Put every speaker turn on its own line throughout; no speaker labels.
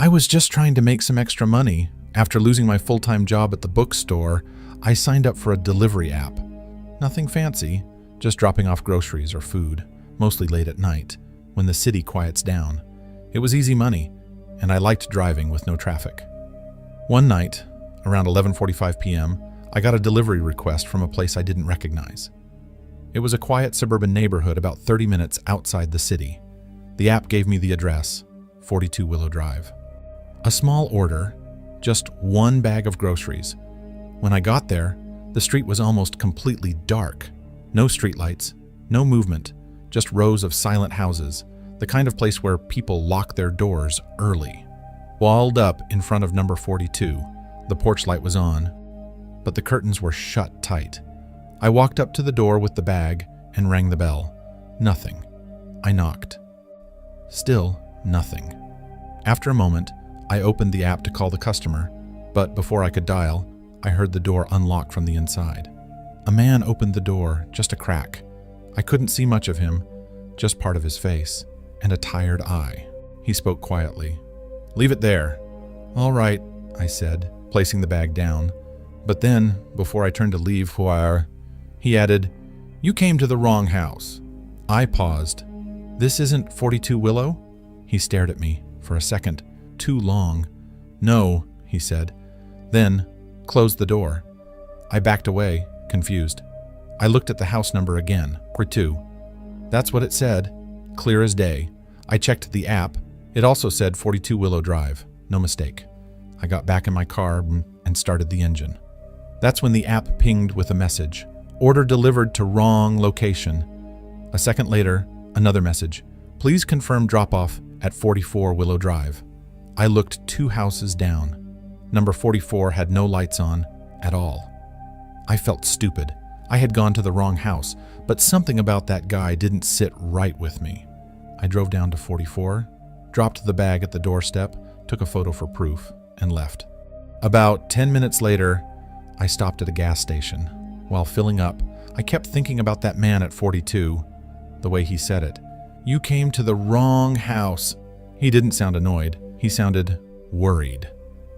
I was just trying to make some extra money. After losing my full-time job at the bookstore, I signed up for a delivery app. Nothing fancy, just dropping off groceries or food, mostly late at night, when the city quiets down. It was easy money, and I liked driving with no traffic. One night, around 11:45 p.m., I got a delivery request from a place I didn't recognize. It was a quiet suburban neighborhood about 30 minutes outside the city. The app gave me the address, 42 Willow Drive. A small order, just one bag of groceries. When I got there, the street was almost completely dark. No streetlights, no movement, just rows of silent houses, the kind of place where people lock their doors early. Walled up in front of number 42, the porch light was on, but the curtains were shut tight. I walked up to the door with the bag and rang the bell. Nothing. I knocked. Still nothing. After a moment, I opened the app to call the customer, but before I could dial, I heard the door unlock from the inside. A man opened the door, just a crack. I couldn't see much of him, just part of his face, and a tired eye. He spoke quietly. "Leave it there." "All right," I said, placing the bag down. But then, before I turned to leave, he added, "You came to the wrong house." I paused. "This isn't 42 Willow?" He stared at me for a second, too long. "No," he said, then closed the door. I backed away, confused. I looked at the house number again, 42. That's what it said, clear as day. I checked the app. It also said 42 Willow Drive, no mistake. I got back in my car and started the engine. That's when the app pinged with a message. Order delivered to wrong location. A second later, another message. Please confirm drop-off at 44 Willow Drive. I looked 2 houses down. Number 44 had no lights on at all. I felt stupid. I had gone to the wrong house, but something about that guy didn't sit right with me. I drove down to 44, dropped the bag at the doorstep, took a photo for proof, and left. About 10 minutes later, I stopped at a gas station. While filling up, I kept thinking about that man at 42, the way he said it. "You came to the wrong house." He didn't sound annoyed. He sounded worried.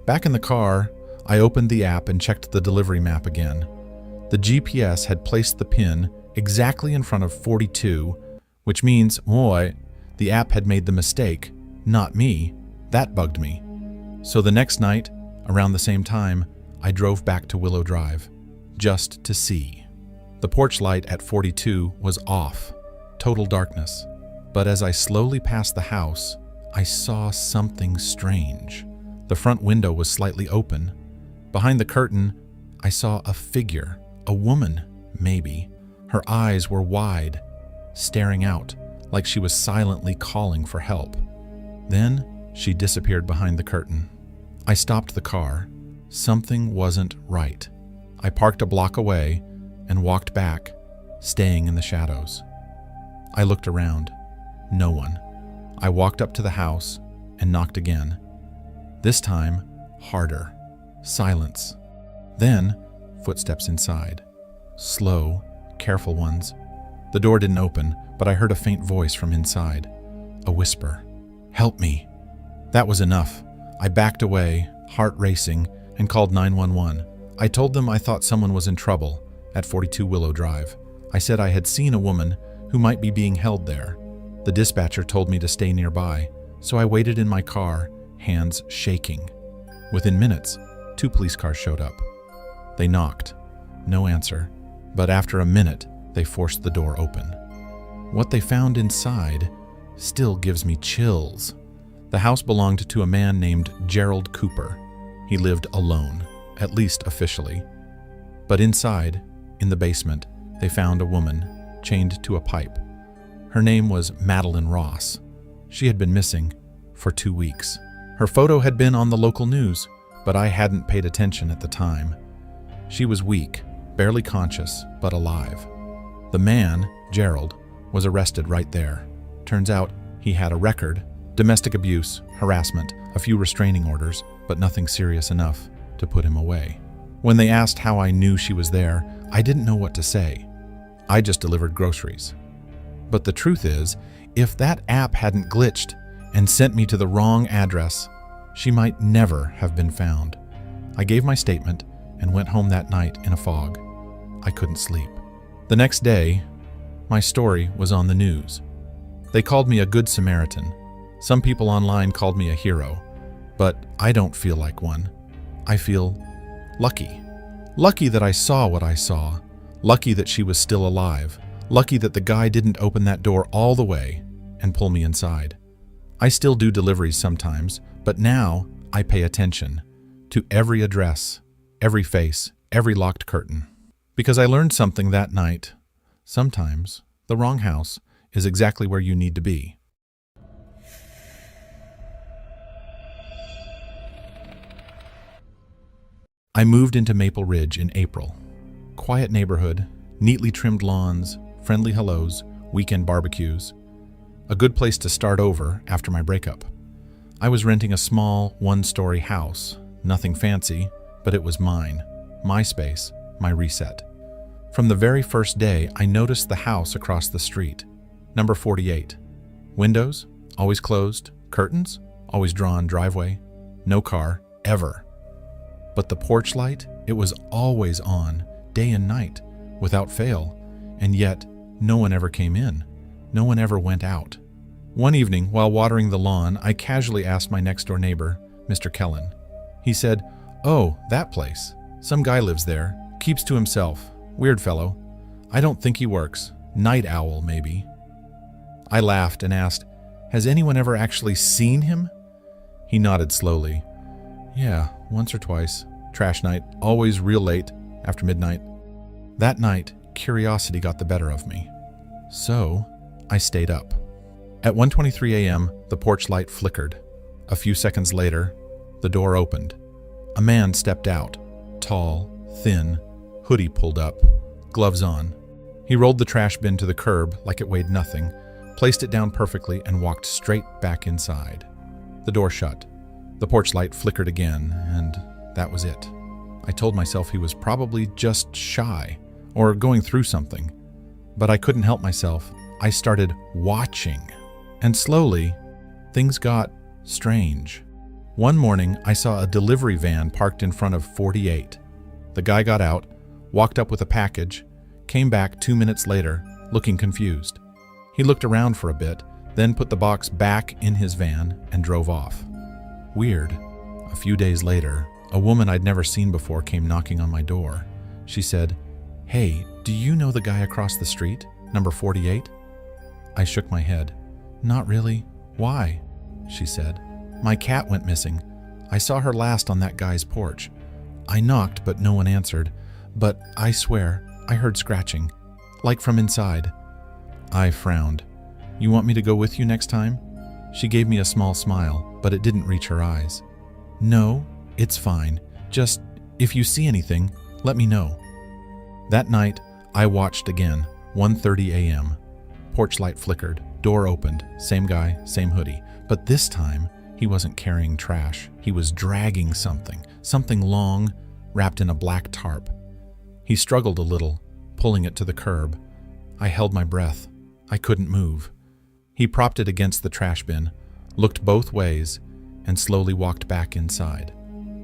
Back in the car, I opened the app and checked the delivery map again. The GPS had placed the pin exactly in front of 42, which means, the app had made the mistake, not me. That bugged me. So the next night, around the same time, I drove back to Willow Drive, just to see. The porch light at 42 was off, total darkness. But as I slowly passed the house, I saw something strange. The front window was slightly open. Behind the curtain, I saw a figure, a woman, maybe. Her eyes were wide, staring out, like she was silently calling for help. Then she disappeared behind the curtain. I stopped the car. Something wasn't right. I parked a block away and walked back, staying in the shadows. I looked around. No one. I walked up to the house and knocked again. This time, harder. Silence. Then, footsteps inside. Slow, careful ones. The door didn't open, but I heard a faint voice from inside. A whisper. "Help me." That was enough. I backed away, heart racing, and called 911. I told them I thought someone was in trouble at 42 Willow Drive. I said I had seen a woman who might be being held there. The dispatcher told me to stay nearby, so I waited in my car, hands shaking. Within minutes, 2 police cars showed up. They knocked. No answer, but after a minute, they forced the door open. What they found inside still gives me chills. The house belonged to a man named Gerald Cooper. He lived alone, at least officially. But inside, in the basement, they found a woman chained to a pipe. Her name was Madeline Ross. She had been missing for 2 weeks. Her photo had been on the local news, but I hadn't paid attention at the time. She was weak, barely conscious, but alive. The man, Gerald, was arrested right there. Turns out he had a record: domestic abuse, harassment, a few restraining orders, but nothing serious enough to put him away. When they asked how I knew she was there, I didn't know what to say. I just delivered groceries. But the truth is, if that app hadn't glitched and sent me to the wrong address, She might never have been found. I gave my statement and went home that night in a fog. I couldn't sleep. The next day, my story was on the news. They called me a good Samaritan. Some people online called me a hero, but I don't feel like one. I feel lucky. Lucky that I saw what I saw. Lucky that she was still alive. Lucky that the guy didn't open that door all the way and pull me inside. I still do deliveries sometimes, but now I pay attention to every address, every face, every locked curtain. Because I learned something that night. Sometimes the wrong house is exactly where you need to be. I moved into Maple Ridge in April. Quiet neighborhood, neatly trimmed lawns, friendly hellos, weekend barbecues. A good place to start over after my breakup. I was renting a small, one-story house. Nothing fancy, but it was mine. My space, my reset. From the very first day, I noticed the house across the street. Number 48. Windows, always closed. Curtains, always drawn driveway. No car, ever. But the porch light, it was always on, day and night, without fail. And yet, no one ever came in. No one ever went out. One evening, while watering the lawn, I casually asked my next-door neighbor, Mr. Kellen. He said, "Oh, that place. Some guy lives there. Keeps to himself. Weird fellow. I don't think he works. Night owl, maybe." I laughed and asked, "Has anyone ever actually seen him?" He nodded slowly. "Yeah, once or twice. Trash night, always real late, after midnight." That night, curiosity got the better of me. So, I stayed up. At 1:23 a.m., the porch light flickered. A few seconds later, the door opened. A man stepped out, tall, thin, hoodie pulled up, gloves on. He rolled the trash bin to the curb like it weighed nothing, placed it down perfectly, and walked straight back inside. The door shut. The porch light flickered again, and that was it. I told myself he was probably just shy, or going through something. But I couldn't help myself. I started watching. And slowly, things got strange. One morning, I saw a delivery van parked in front of 48. The guy got out, walked up with a package, came back 2 minutes later, looking confused. He looked around for a bit, then put the box back in his van and drove off. Weird. A few days later, a woman I'd never seen before came knocking on my door. She said, "Hey, do you know the guy across the street, number 48? I shook my head. "Not really. Why?" she said. "My cat went missing. I saw her last on that guy's porch. I knocked, but no one answered. But I swear, I heard scratching, like from inside." I frowned. "You want me to go with you next time?" She gave me a small smile, but it didn't reach her eyes. "No, it's fine. Just, if you see anything, let me know." That night, I watched again, 1:30 a.m. Porch light flickered, door opened, same guy, same hoodie. But this time, he wasn't carrying trash. He was dragging something long, wrapped in a black tarp. He struggled a little, pulling it to the curb. I held my breath. I couldn't move. He propped it against the trash bin, looked both ways, and slowly walked back inside.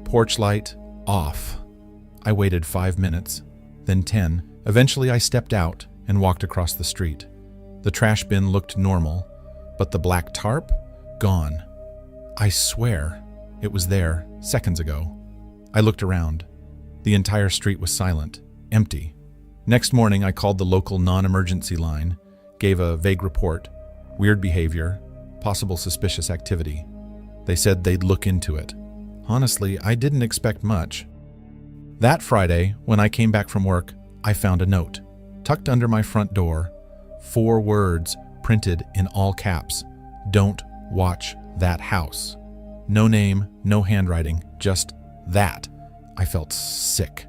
Porch light off. I waited 5 minutes, then 10. Eventually, I stepped out and walked across the street. The trash bin looked normal, but the black tarp? Gone. I swear it was there seconds ago. I looked around. The entire street was silent, empty. Next morning, I called the local non-emergency line, gave a vague report, weird behavior, possible suspicious activity. They said they'd look into it. Honestly, I didn't expect much. That Friday, when I came back from work, I found a note, tucked under my front door. 4 words printed in all caps. "Don't watch that house." No name, no handwriting, just that. I felt sick.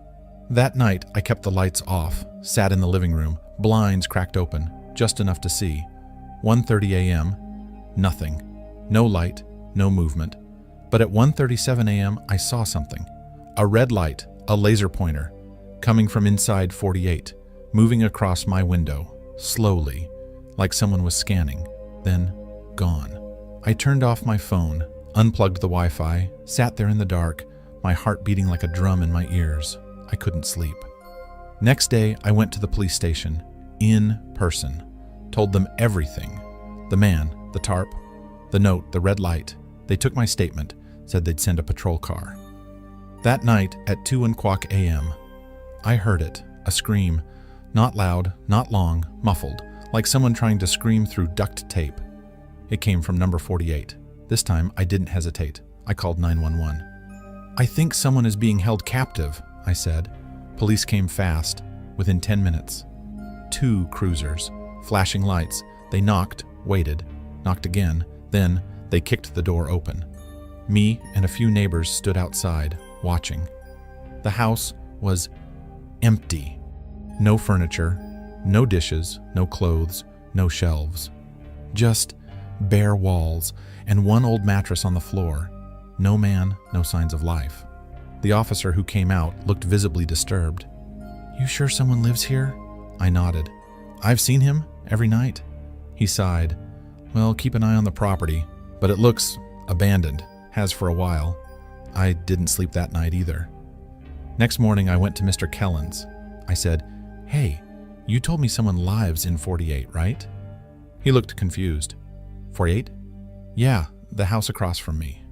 That night, I kept the lights off, sat in the living room, blinds cracked open, just enough to see. 1:30 a.m., nothing. No light, no movement. But at 1:37 a.m., I saw something. A red light, a laser pointer, coming from inside 48, moving across my window. Slowly, like someone was scanning, then gone. I turned off my phone. unplugged the Wi-Fi, sat there in the dark, my heart beating like a drum in my ears. I couldn't sleep. Next day, I went to the police station, in person, told them everything. The man, the tarp, the note, the red light. They took my statement, said they'd send a patrol car. That night at 2:15 a.m., I heard it, a scream, not loud, not long, muffled, like someone trying to scream through duct tape. It came from number 48. This time, I didn't hesitate. I called 911. "I think someone is being held captive," I said. Police came fast, within 10 minutes. 2 cruisers, flashing lights. They knocked, waited, knocked again, then they kicked the door open. Me and a few neighbors stood outside, watching. The house was empty. No furniture, no dishes, no clothes, no shelves. Just bare walls and one old mattress on the floor. No man, no signs of life. The officer who came out looked visibly disturbed. "You sure someone lives here?" I nodded. "I've seen him every night." He sighed. "Well, keep an eye on the property, but it looks abandoned, has for a while." I didn't sleep that night either. Next morning, I went to Mr. Kellen's. I said, "Hey, you told me someone lives in 48, right?" He looked confused. 48? "Yeah, the house across from me."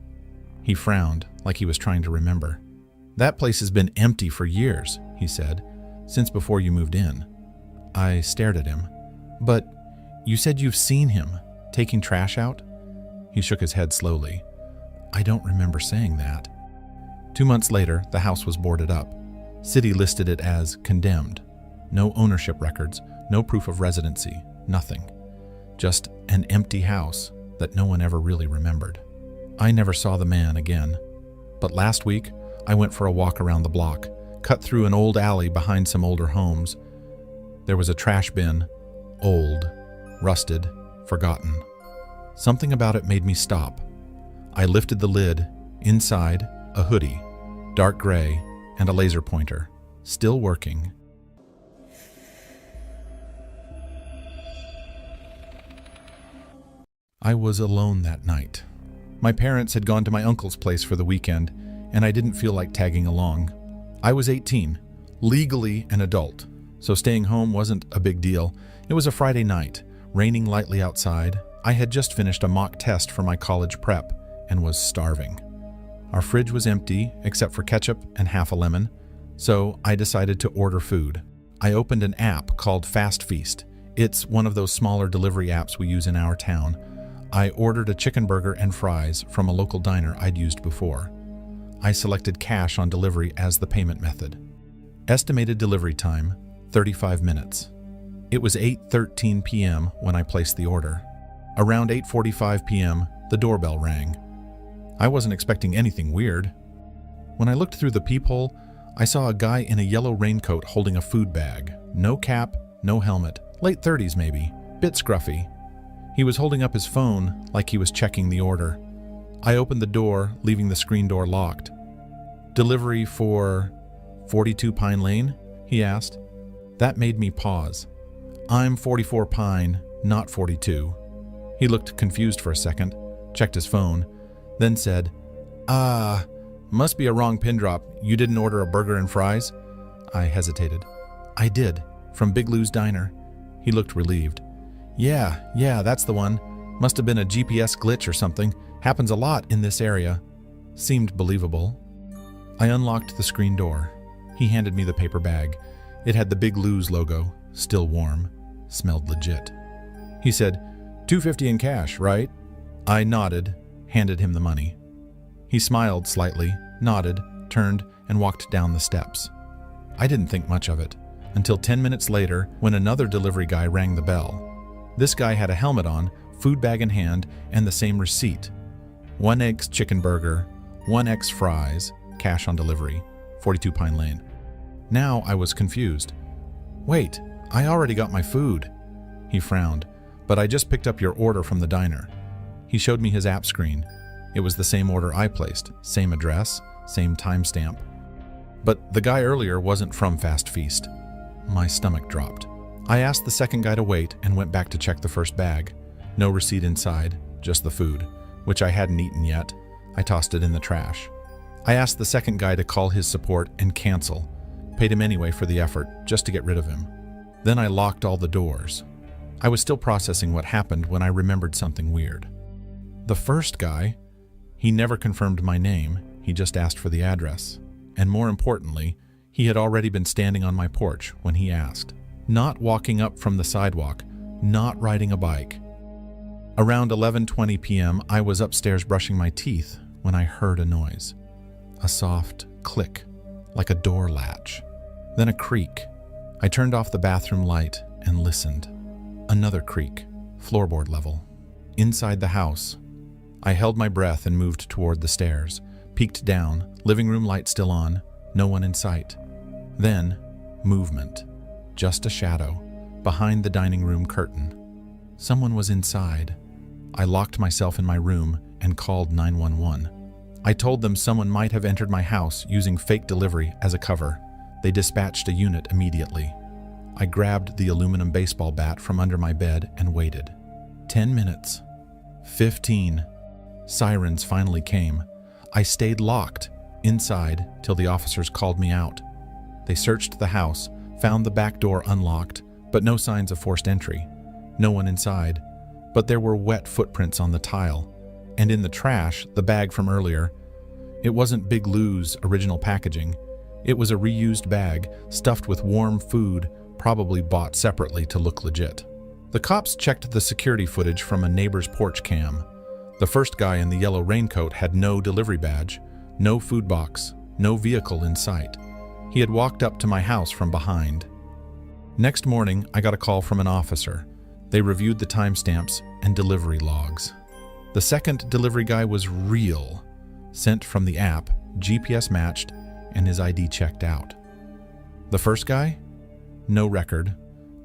He frowned, like he was trying to remember. "That place has been empty for years," he said, "since before you moved in." I stared at him. "But you said you've seen him, taking trash out?" He shook his head slowly. "I don't remember saying that." 2 months later, the house was boarded up. City listed it as condemned. No ownership records, no proof of residency, nothing. Just an empty house that no one ever really remembered. I never saw the man again. But last week, I went for a walk around the block, cut through an old alley behind some older homes. There was a trash bin, old, rusted, forgotten. Something about it made me stop. I lifted the lid. Inside, a hoodie, dark gray, and a laser pointer, still working. I was alone that night. My parents had gone to my uncle's place for the weekend, and I didn't feel like tagging along. I was 18, legally an adult, so staying home wasn't a big deal. It was a Friday night, raining lightly outside. I had just finished a mock test for my college prep and was starving. Our fridge was empty, except for ketchup and half a lemon, so I decided to order food. I opened an app called Fast Feast. It's one of those smaller delivery apps we use in our town. I ordered a chicken burger and fries from a local diner I'd used before. I selected cash on delivery as the payment method. Estimated delivery time, 35 minutes. It was 8:13 p.m. when I placed the order. Around 8:45 p.m., the doorbell rang. I wasn't expecting anything weird. When I looked through the peephole, I saw a guy in a yellow raincoat holding a food bag. No cap, no helmet, late 30s maybe, bit scruffy. He was holding up his phone like he was checking the order. I opened the door, leaving the screen door locked. "Delivery for 42 Pine Lane?" he asked. That made me pause. "I'm 44 Pine, not 42. He looked confused for a second, checked his phone, then said, Must be a wrong pin drop. You didn't order a burger and fries?" I hesitated. "I did, from Big Lou's Diner." He looked relieved. Yeah, that's the one. Must have been a GPS glitch or something. Happens a lot in this area." Seemed believable. I unlocked the screen door. He handed me the paper bag. It had the Big Lou's logo, still warm, smelled legit. He said, $250 in cash, right?" I nodded, handed him the money. He smiled slightly, nodded, turned, and walked down the steps. I didn't think much of it, until 10 minutes later when another delivery guy rang the bell. This guy had a helmet on, food bag in hand, and the same receipt. 1X chicken burger, 1X fries, cash on delivery, 42 Pine Lane. Now I was confused. "Wait, I already got my food." He frowned. "But I just picked up your order from the diner." He showed me his app screen. It was the same order I placed, same address, same timestamp. But the guy earlier wasn't from Fast Feast. My stomach dropped. I asked the second guy to wait and went back to check the first bag. No receipt inside, just the food, which I hadn't eaten yet. I tossed it in the trash. I asked the second guy to call his support and cancel. Paid him anyway for the effort, just to get rid of him. Then I locked all the doors. I was still processing what happened when I remembered something weird. The first guy, he never confirmed my name, he just asked for the address. And more importantly, he had already been standing on my porch when he asked. Not walking up from the sidewalk, not riding a bike. Around 11:20 p.m., I was upstairs brushing my teeth when I heard a noise. A soft click, like a door latch. Then a creak. I turned off the bathroom light and listened. Another creak, floorboard level. Inside the house, I held my breath and moved toward the stairs. Peeked down, living room light still on, no one in sight. Then, movement. Just a shadow, behind the dining room curtain. Someone was inside. I locked myself in my room and called 911. I told them someone might have entered my house using fake delivery as a cover. They dispatched a unit immediately. I grabbed the aluminum baseball bat from under my bed and waited. 10 minutes. 15. Sirens finally came. I stayed locked inside till the officers called me out. They searched the house, found the back door unlocked, but no signs of forced entry. No one inside, but there were wet footprints on the tile. And in the trash, the bag from earlier. It wasn't Big Lou's original packaging. It was a reused bag stuffed with warm food, probably bought separately to look legit. The cops checked the security footage from a neighbor's porch cam. The first guy in the yellow raincoat had no delivery badge, no food box, no vehicle in sight. He had walked up to my house from behind. Next morning, I got a call from an officer. They reviewed the timestamps and delivery logs. The second delivery guy was real, sent from the app, GPS matched, and his ID checked out. The first guy? No record,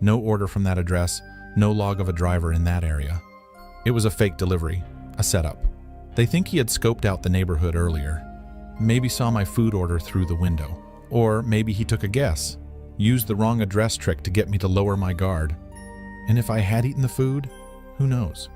no order from that address, no log of a driver in that area. It was a fake delivery, a setup. They think he had scoped out the neighborhood earlier. Maybe saw my food order through the window. Or maybe he took a guess, used the wrong address trick to get me to lower my guard. And if I had eaten the food, who knows?